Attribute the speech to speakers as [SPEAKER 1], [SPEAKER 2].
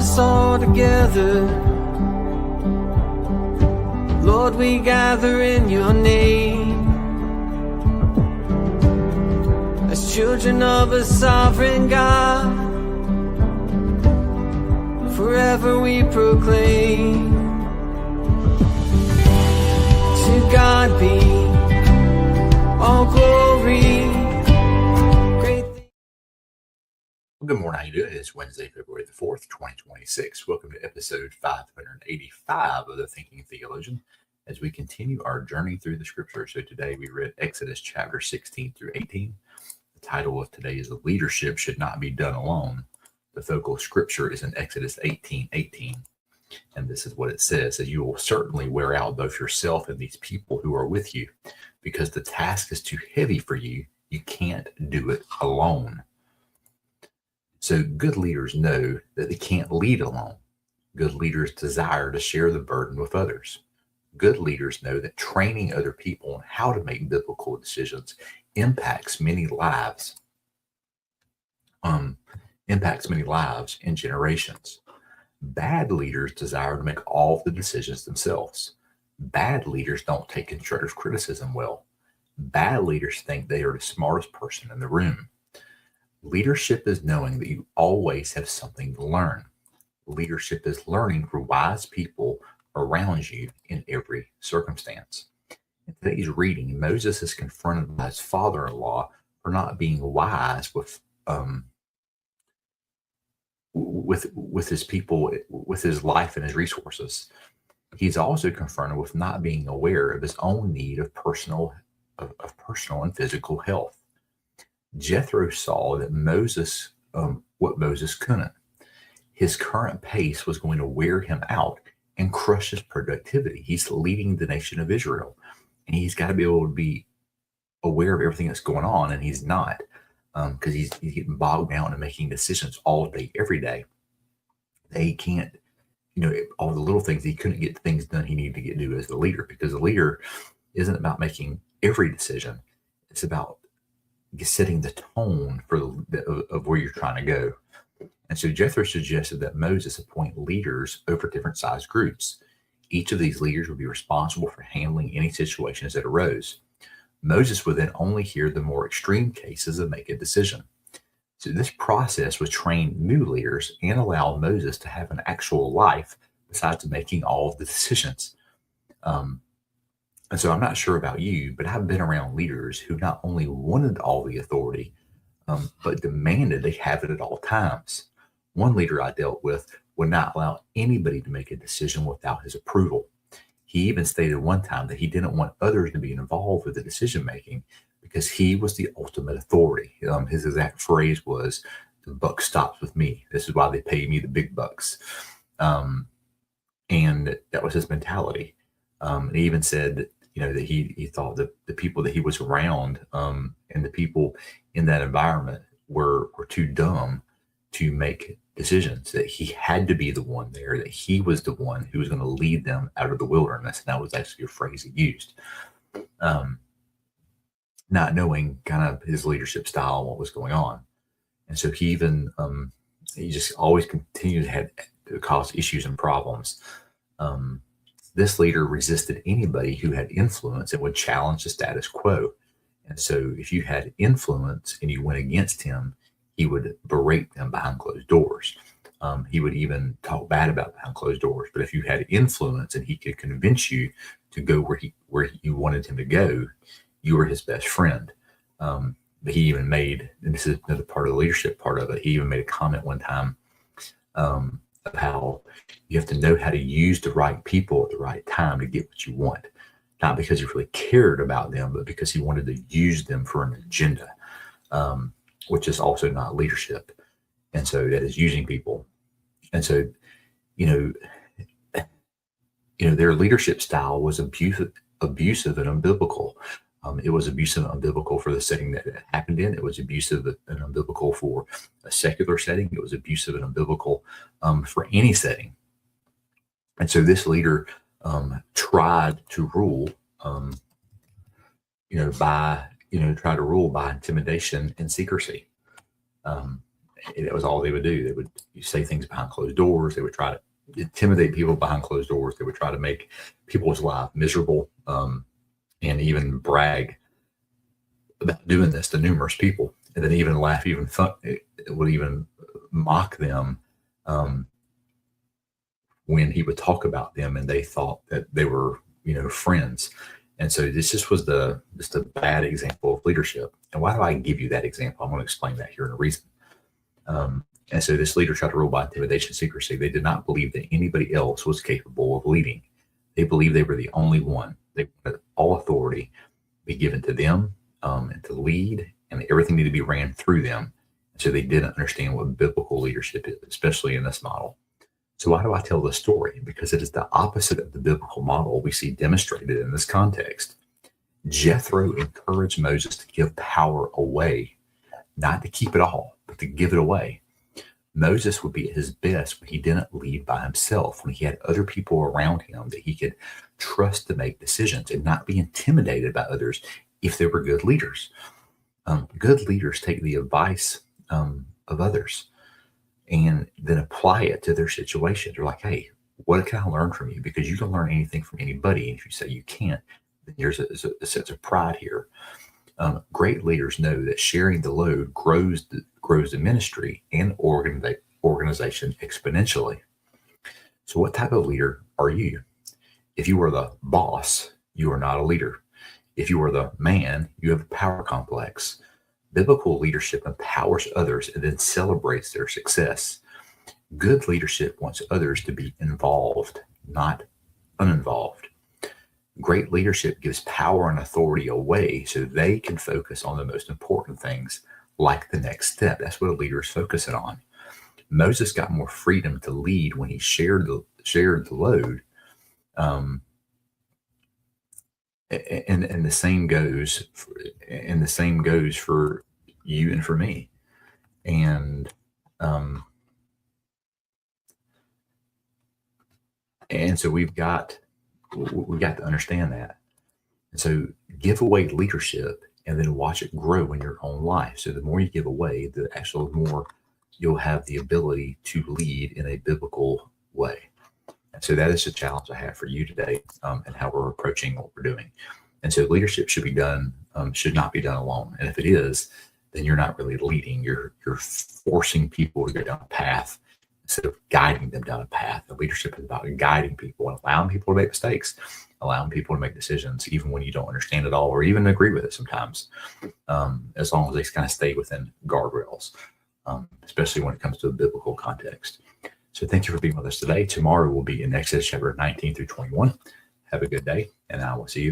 [SPEAKER 1] us all together. Lord, we gather in your name as children of a sovereign God. Forever we proclaim, to God be all glory.
[SPEAKER 2] Good morning, how you doing? It's Wednesday, February the 4th, 2026. Welcome to episode 585 of The Thinking Theologian as we continue our journey through the scripture. So today we read Exodus chapter 16 through 18. The title of today is Leadership Should Not Be Done Alone. The focal scripture is in Exodus 18:18. And this is what it says, that you will certainly wear out both yourself and these people who are with you, because the task is too heavy for you. You can't do it alone. So good leaders know that they can't lead alone. Good leaders desire to share the burden with others. Good leaders know that training other people on how to make biblical decisions impacts many lives in generations. Bad leaders desire to make all of the decisions themselves. Bad leaders don't take constructive criticism well. Bad leaders think they are the smartest person in the room. Leadership is knowing that you always have something to learn. Leadership is learning from wise people around you in every circumstance. In today's reading, Moses is confronted by his father-in-law for not being wise with his people, with his life and his resources. He's also confronted with not being aware of his own need of personal and physical health. Jethro saw that what Moses couldn't. His current pace was going to wear him out and crush his productivity. He's leading the nation of Israel, and he's got to be able to be aware of everything that's going on, and he's not, because he's getting bogged down in making decisions all day, every day. They can't, all the little things, he couldn't get things done he needed to get do as the leader, because the leader isn't about making every decision. It's about setting the tone of where you're trying to go. And so Jethro suggested that Moses appoint leaders over different size groups. Each of these leaders would be responsible for handling any situations that arose. Moses would then only hear the more extreme cases and make a decision. So this process would train new leaders and allow Moses to have an actual life besides making all of the decisions. And so I'm not sure about you, but I've been around leaders who not only wanted all the authority, but demanded they have it at all times. One leader I dealt with would not allow anybody to make a decision without his approval. He even stated one time that he didn't want others to be involved with the decision making because he was the ultimate authority. His exact phrase was, "The buck stops with me. This is why they pay me the big bucks." And that was his mentality. And he even said, that he thought that the people that he was around and the people in that environment were too dumb to make decisions, that he had to be the one there, that he was the one who was going to lead them out of the wilderness. And that was actually a phrase he used, not knowing kind of his leadership style and what was going on. And so he even, he just always continued to cause issues and problems. This leader resisted anybody who had influence and would challenge the status quo. And so if you had influence and you went against him, he would berate them behind closed doors. He would even talk bad about behind closed doors. But if you had influence and he could convince you to go where you wanted him to go, you were his best friend. But he even made, and this is another part of the leadership part of it, he even made a comment one time of how you have to know how to use the right people at the right time to get what you want. Not because you really cared about them, but because he wanted to use them for an agenda, which is also not leadership. And so that is using people. And so, their leadership style was abusive and unbiblical. It was abusive and unbiblical for the setting that it happened in. It was abusive and unbiblical for a secular setting. It was abusive and unbiblical for any setting. And so this leader tried to rule, try to rule by intimidation and secrecy. That was all they would do. you say things behind closed doors. They would try to intimidate people behind closed doors. They would try to make people's life miserable, and even brag about doing this to numerous people, and then even laugh, even it would even mock them when he would talk about them, and they thought that they were, friends. And so this just was just a bad example of leadership. And why do I give you that example? I'm going to explain that here in a reason. And so this leader tried to rule by intimidation, secrecy. They did not believe that anybody else was capable of leading. They believed they were the only one. They wanted all authority be given to them, and to lead, and everything needed to be ran through them. And so they didn't understand what biblical leadership is, especially in this model. So why do I tell this story? Because it is the opposite of the biblical model we see demonstrated in this context. Jethro encouraged Moses to give power away, not to keep it all, but to give it away. Moses would be at his best when he didn't lead by himself, when he had other people around him that he could trust to make decisions and not be intimidated by others if they were good leaders. Good leaders take the advice of others and then apply it to their situation. They're like, hey, what can I learn from you? Because you can learn anything from anybody. And if you say you can't, then there's a sense of pride here. Great leaders know that sharing the load grows the ministry and organization exponentially. So what type of leader are you? If you are the boss, you are not a leader. If you are the man, you have a power complex. Biblical leadership empowers others and then celebrates their success. Good leadership wants others to be involved, not uninvolved. Great leadership gives power and authority away so they can focus on the most important things, like the next step. That's what a leader is focusing on. Moses got more freedom to lead when he shared the load. And the same goes for you and for me. And so we've got to understand that. And so give away leadership and then watch it grow in your own life. So the more you give away, the actual more you'll have the ability to lead in a biblical way. And so that is the challenge I have for you today, and how we're approaching what we're doing. And so leadership should not be done alone. And if it is, then you're not really leading. You're forcing people to go down a path instead of guiding them down a path. And leadership is about guiding people and allowing people to make mistakes, allowing people to make decisions, even when you don't understand it all or even agree with it sometimes, as long as they kind of stay within guardrails, especially when it comes to a biblical context. So thank you for being with us today. Tomorrow we'll be in Exodus chapter 19 through 21. Have a good day, and I will see you.